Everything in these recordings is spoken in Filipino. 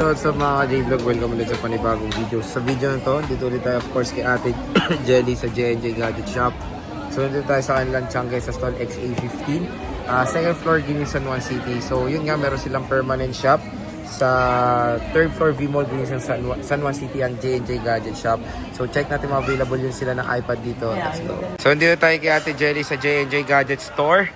What's up mga J-Vlog? Welcome ulit sa panibagong video. Sa video na to, dito ulit tayo of course kay Ate Jelly sa J&J Gadget Shop. So dito tayo sa kanilang Tiangge sa stall XA15. Second floor, Guinea, San Juan City. So yun nga, meron silang permanent shop. Sa third floor, V-Mall, Guinea, San Juan City ang J&J Gadget Shop. So check natin available yun sila ng iPad dito. Let's go. So dito tayo kay Ate Jelly sa J&J Gadget Store.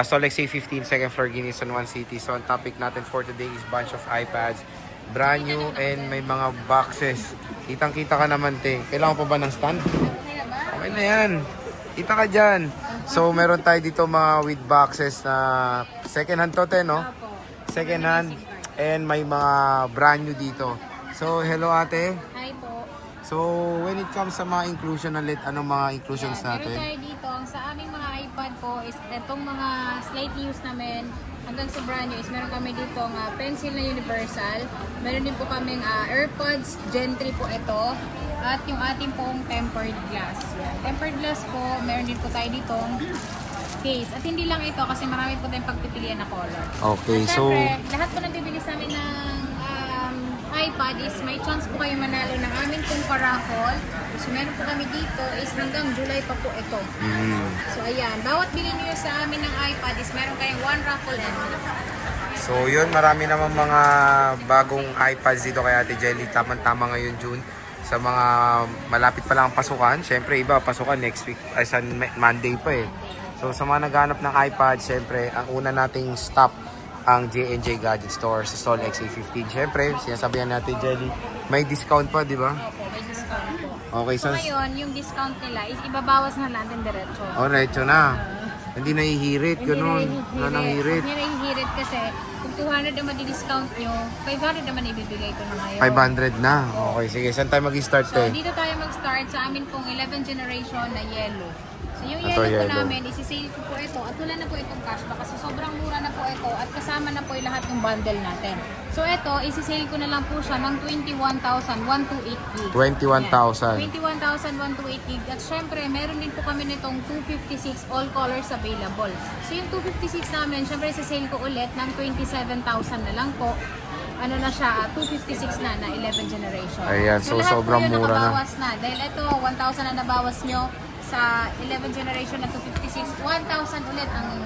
Stall XA15, second floor, Guinea, San Juan City. So ang topic natin for today is bunch of iPads. Brand new and may mga boxes. Kitang-kita ka naman, te. Kailangan pa ba ng stand? Okay na yan. Kita ka dyan. So, meron tayo dito mga with boxes na second hand to, te, no? Second hand. And may mga brand new dito. So, hello, ate. Hi po. So, when it comes sa mga inclusion ulit, anong mga inclusions natin? Meron tayo dito. Ang sa aming mga iPad po is itong mga slightly used namin hanggang sa brand new is meron kami dito ng pencil na universal. Meron din po kaming AirPods Gen 3 po ito. At yung ating pong tempered glass. Yan. Tempered glass po, meron din po tayo ditong case. At hindi lang ito kasi marami po tayong pagpipilian na color. Okay, At so... syempre, lahat po nabibili sa amin ng iPad is may chance po kayo manalo ng aming pong paraffle. So meron po kami dito is hanggang July pa po ito. So ayan, bawat bili niyo sa amin ng iPad is meron kayong one raffle and So yun, marami naman mga bagong iPads dito kay Ate Jelly. Tama-tama ngayon June. Sa mga malapit pa lang ang pasukan. Siyempre iba, pasukan next week. Ay sa Monday pa eh. So sa mga naghanap ng iPad, siyempre ang una nating stop ang J&J Gadget Store sa stall XA15. Siyempre, sinasabihan natin Jelly, may discount pa, di ba? opo, may discount po. Okay, So ngayon, yung discount nila is ibabawas na natin diretso. Alright, so na. Hindi nahihirit, ganun. Wala nang hirit. Hindi nahihirit kasi kung 200 naman di-discount nyo, 500 naman ibibigay ko na ngayon. 500 na. Okay, sige. Saan tayo mag-start So eh? dito tayo mag-start sa amin pong 11th generation na yellow. So yung Ito, yellow po yellow. namin, isisale ko po ito at wala na po itong cashback kasi sobrang mura na po ito at kasama na po yung lahat ng bundle natin. So ito, isisale ko na lang po siya ng 21,128 gig. 21,000. 21,128 gig. At syempre, meron din po kami nitong 256 all colors available. So yung 256 namin, syempre isisale ko ulit ng 27,000 na lang po. Ano na siya, 256 na 11 generation. Ayan, so lahat sobrang po yun mura na. nakabawas na. Dahil ito, 1,000 na nabawas nyo sa 11 generation na 256, 1,000 ulit ang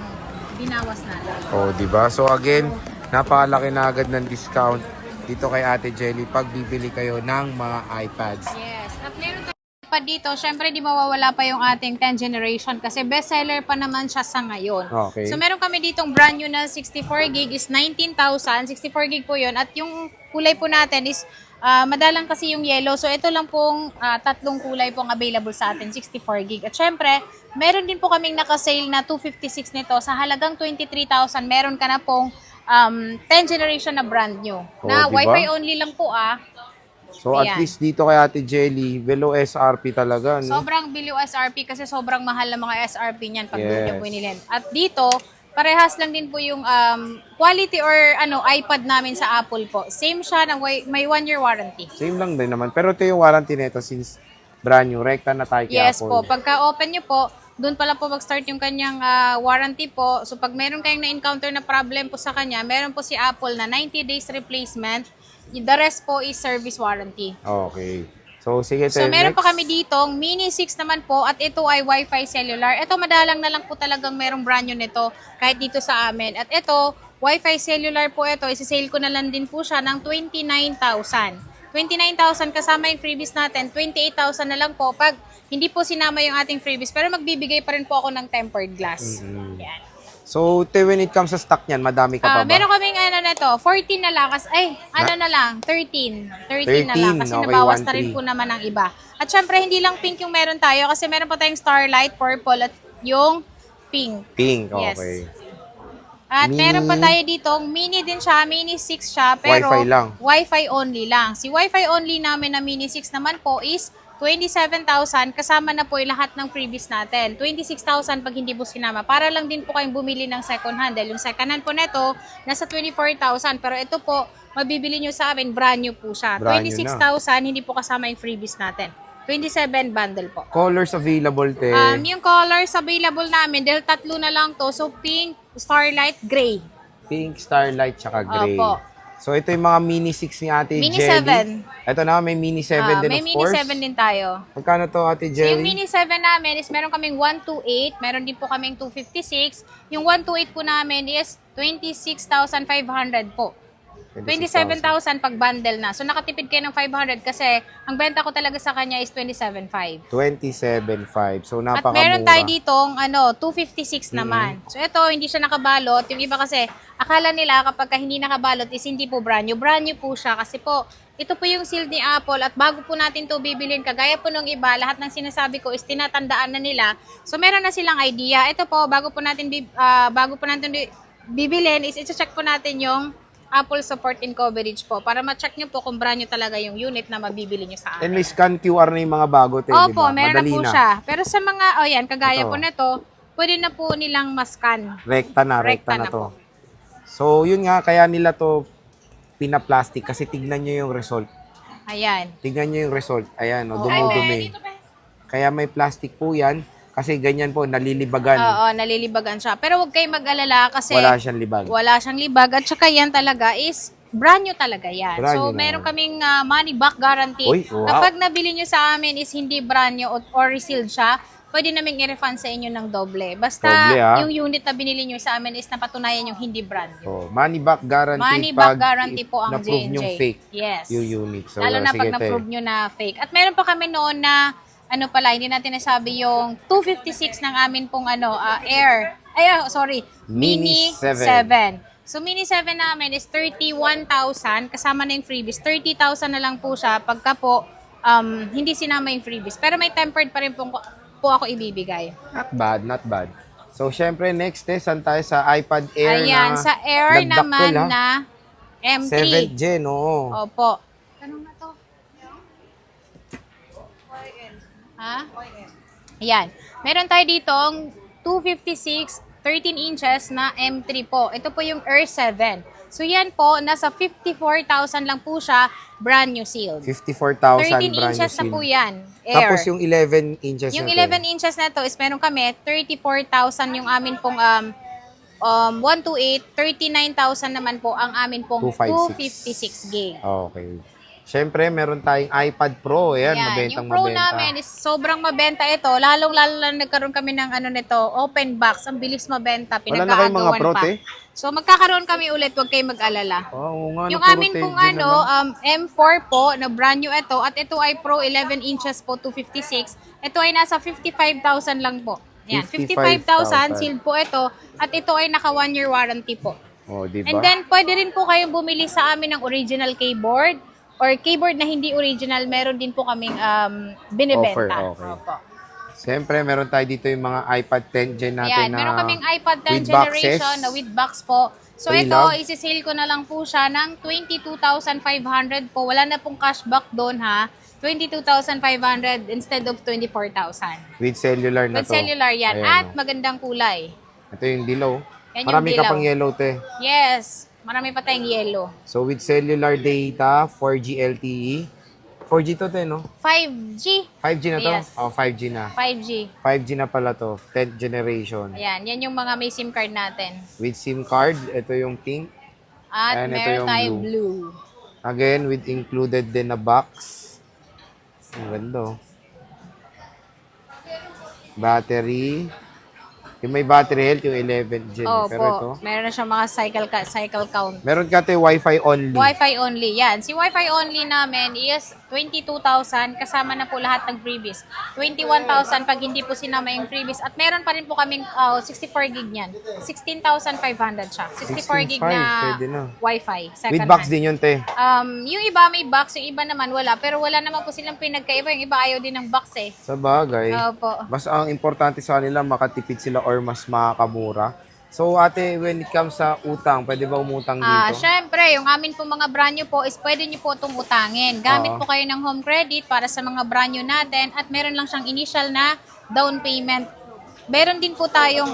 binawas natin. Oh, di ba? So again, napakalaki na agad ng discount dito kay Ate Jelly pag bibili kayo ng mga iPads. Yes. At meron tayong iPad dito, syempre di mawawala pa yung ating 10th generation kasi bestseller pa naman siya sa ngayon. Okay. So meron kami ditong brand new na 64 gig is 19,000. 64 gig po yun. At yung kulay po natin is madalang kasi yung yellow. So ito lang pong tatlong kulay pong available sa atin, 64 gig. At syempre, meron din po kaming nakasale na 256 nito sa halagang 23,000. Meron ka na pong 10 generation na brand new. Na diba? Wi-Fi only lang po So at Ayan. least dito kay Ate Jelly, below SRP talaga, no? Sobrang below SRP kasi sobrang mahal ng mga SRP niyan pag Yes. yes. Binilin. At dito, parehas lang din po yung quality or iPad namin sa Apple po. Same siya, may 1-year warranty. Same lang din naman. Pero ito yung warranty nito since brand new. Rekta na tayo kay Yes Apple. po, pagka open nyo po, doon pala po mag-start yung kanyang warranty po. So pag meron kayong na-encounter na problem po sa kanya, meron po si Apple na 90 days replacement. The rest po is service warranty. Okay. So sige So tayo meron next. pa kami ditong Mini 6 naman po at ito ay Wi-Fi cellular. Ito madalang na lang po talagang merong brand new nito kahit dito sa amin. At ito, Wi-Fi cellular po ito, isisale ko na lang din po siya ng 29,000. 29,000 kasama yung freebies natin, 28,000 na lang po pag hindi po sinama yung ating freebies. Pero magbibigay pa rin po ako ng tempered glass. Yan. So when it comes sa stock niyan, madami ka pa ba? Meron kaming nito, 14 na lang. Na lang, 13. 13 na lang kasi okay, nabawas na 1-3. rin po naman ang iba. At syempre, hindi lang pink yung meron tayo kasi meron pa tayong starlight, purple at yung pink. Pink, Yes. okay. At Mini. meron pa tayo ditong mini din siya, mini 6 siya, pero Wi-Fi lang. Wi-Fi only lang. Si Wi-Fi only namin na mini 6 naman po is 27,000 kasama na po yung lahat ng freebies natin. 26,000 pag hindi po sinama. Para lang din po kayong bumili ng second hand. Dahil yung second hand po neto, nasa 24,000. Pero ito po, mabibili nyo sa amin, brand new po siya. Brand new 26,000, hindi po kasama yung freebies natin. 27 bundle po. Colors available, te. Yung colors available namin, dahil tatlo na lang to. So, pink, starlight, gray. Pink, starlight, tsaka gray. Opo. So, ito yung mga Mini 6 ni Ate Mini Jelly. 7. Ito na, may Mini 7 din May of Mini course. 7 din tayo. Magkano to Ate So, yung Jelly? Mini 7 namin is meron kaming 128, meron din po kaming 256. Yung 128 po namin is 26,500 po. 27,000 pag bundle na. So, nakatipid kayo ng 500 kasi ang benta ko talaga sa kanya is 27,500. 27.5. So, At napakamura. meron tayo ditong 256 naman. So, ito, hindi siya nakabalot. Yung iba kasi, akala nila kapag hindi nakabalot is hindi po brand new. Brand new po siya kasi po, ito po yung seal ni Apple at bago po natin to bibilin, kagaya po nung iba, lahat ng sinasabi ko is tinatandaan na nila. So, meron na silang idea. Ito po, bago po natin bibilin is i-check po natin yung Apple support and coverage po para ma-check nyo po kung brand new talaga yung unit na mabibili nyo sa And amin. may scan QR na yung mga bago, te, di Opo, ba? meron na Madali po na. siya. Pero sa mga, yan, kagaya Ito. po nito, pwede na po nilang mascan. Rekta na Rekta na to. po. So, yun nga, kaya nila to pinaplastic kasi tignan nyo yung result. Ayan. Tignan nyo yung result. Ayan, Oh, dumudumi. Kaya may plastic po yan kasi ganyan po, nalilibagan. Oo, nalilibagan siya. Pero huwag kayong mag-alala kasi Wala siyang libag. wala siyang libag. At saka yan talaga is brand new talaga yan. Brand So, new meron naman. kaming money back guarantee. Uy, wow. Kapag nabili nyo sa amin is hindi brand new or resealed siya, pwede naming i-refund sa inyo ng doble. Basta Doble, yung unit na binili nyo sa amin is napatunayan yung hindi brand new. So, money back guarantee. Money back guarantee po ang na-prove J&J. yung fake. Yes. Yung unit. So, Lalo na sige, pag na-prove nyo na fake. At meron pa kami noon na, hindi natin nasabi yung 256 ng amin pong Air. Mini Mini 7. 7. So, Mini 7 namin is 31,000. Kasama na yung freebies. 30,000 na lang po siya pagka po hindi sinama yung freebies. Pero may tempered pa rin po ako ibibigay. Not bad, not bad. So, syempre, next test, saan tayo sa iPad Air Ayan, na sa Air nagdakkel, naman ha? na M3. 7th gen, oo. Opo. Tanong na to. Ha? Ayan. Meron tayo ditong 256 13 inches na M3 po. Ito po yung Air 7. So yan po, nasa 54,000 lang po siya, brand new sealed. 54,000 13 brand new inches na seal. po yan, Air. Tapos yung 11 inches Yung na 11 inches na to is meron kami 34,000 yung amin pong 128, 39,000 naman po ang amin pong 256 256 gig. Okay. Syempre, meron tayong iPad Pro. Ayan, Yan, mabentang yung Pro mabenta. namin is sobrang mabenta ito. Lalong-lalo lang nagkaroon kami ng nito, open box. Ang bilis mabenta, Wala na kayong mga pinag-aagawan Pro, pa. te? So magkakaroon kami ulit, huwag kayong mag-alala. Oo nga, Yung puro amin 10 pong gen naman. M4 po, na brand new ito, at ito ay Pro 11 inches po, 256. Ito ay nasa 55,000 lang po. Yan, 55,000 sealed po ito, at ito ay naka 1-year warranty po. Oh, diba? And then, pwede rin po kayong bumili sa amin ng original keyboard or keyboard na hindi original, meron din po kaming binibenta. Offer, okay. Opo. Siyempre, meron tayo dito yung mga iPad 10 gen natin Ayan, na meron kaming iPad 10 with generation boxes. na with box po. So Free ito, love. isi-sale ko na lang po siya ng 22,500 po. Wala na pong cashback doon ha. 22,500 instead of 24,000. with cellular na With to. cellular yan. Ayan, At oh. magandang kulay. Ito yung dilaw. Yan yung Marami ka dilaw. pang yellow, te. Yes, marami pa tayong yellow. So, with cellular data, 4G LTE. 4G to, te, no? 5G. 5G na to? Yes. Oh, 5G na. 5G. 5G na pala to. 10th generation. Ayan, yan yung mga may SIM card natin. With SIM card, ito yung pink. At Ayan, ito meron yung tayong blue. blue. Again, with included din na box. Ang ganda, oh. Battery. Yung may battery health, yung 11 gen. Oh, Pero ito, po. Meron na siyang mga cycle count. meron ka ito Wi-Fi only. Wi-Fi only. Yan. Si Wi-Fi only namin is 22,000 kasama na po lahat ng freebies. 21,000 pag hindi po sinama yung freebies. At meron pa rin po kaming 64 gig niyan. 16,500 siya. 64 gig 16,500, na pwede na. Wi-Fi. Second With box hand. din yun, te. Yung iba may box, yung iba naman wala. Pero wala naman po silang pinagkaiba. Yung iba ayaw din ng box eh. Sa bagay. Opo. Mas ang importante sa kanila, makatipid sila or mas makakamura. So, ate, when it comes sa utang, pwede ba umutang dito? Syempre, yung amin po mga brand new po is pwede nyo po itong utangin. Gamit Oo. po kayo ng home credit para sa mga brand new natin at meron lang siyang initial na down payment. Meron din po tayong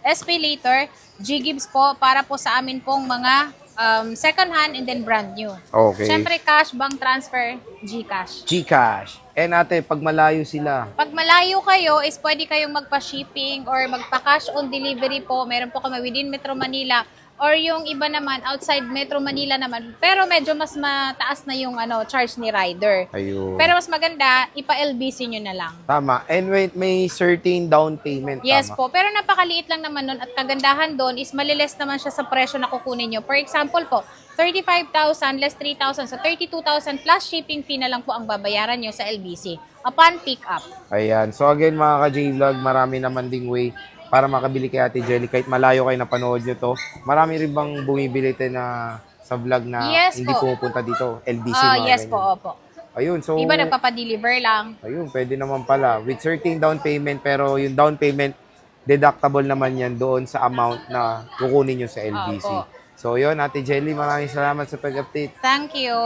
SP later, G-Gibbs po para po sa amin pong mga second hand and then brand new. Okay. Syempre, cash, bank transfer, GCash. Gcash. And ate, pag malayo sila, Pag malayo kayo, is pwede kayong magpa-shipping or magpa-cash on delivery po. Meron po kami within Metro Manila or yung iba naman outside Metro Manila naman, pero medyo mas mataas na yung charge ni rider. Ayun. Pero mas maganda, ipa-LBC nyo na lang. Tama. And wait, may certain down payment. Yes Tama. po, pero napakaliit lang naman nun at kagandahan doon is maliles naman siya sa presyo na kukunin nyo. For example po, 35,000 less 3,000, so 32,000 plus shipping fee na lang po ang babayaran nyo sa LBC upon pick up. Ayan. So again mga ka-J-Vlog, marami naman ding way para makabili kay Ate Jelly. Kahit malayo kayo napanood nyo to, marami rin bang bumibili tayo na sa vlog na Yes hindi po. pupunta dito? LBC mga Yes ganyan. po, opo. Ayun. So, Iba nagpapadeliver lang. ayun, pwede naman pala. With certain down payment, pero yung down payment, deductible naman yan doon sa amount na kukunin nyo sa LBC. Opo. So yun, Ate Jelly, maraming salamat sa pag-update. Thank you.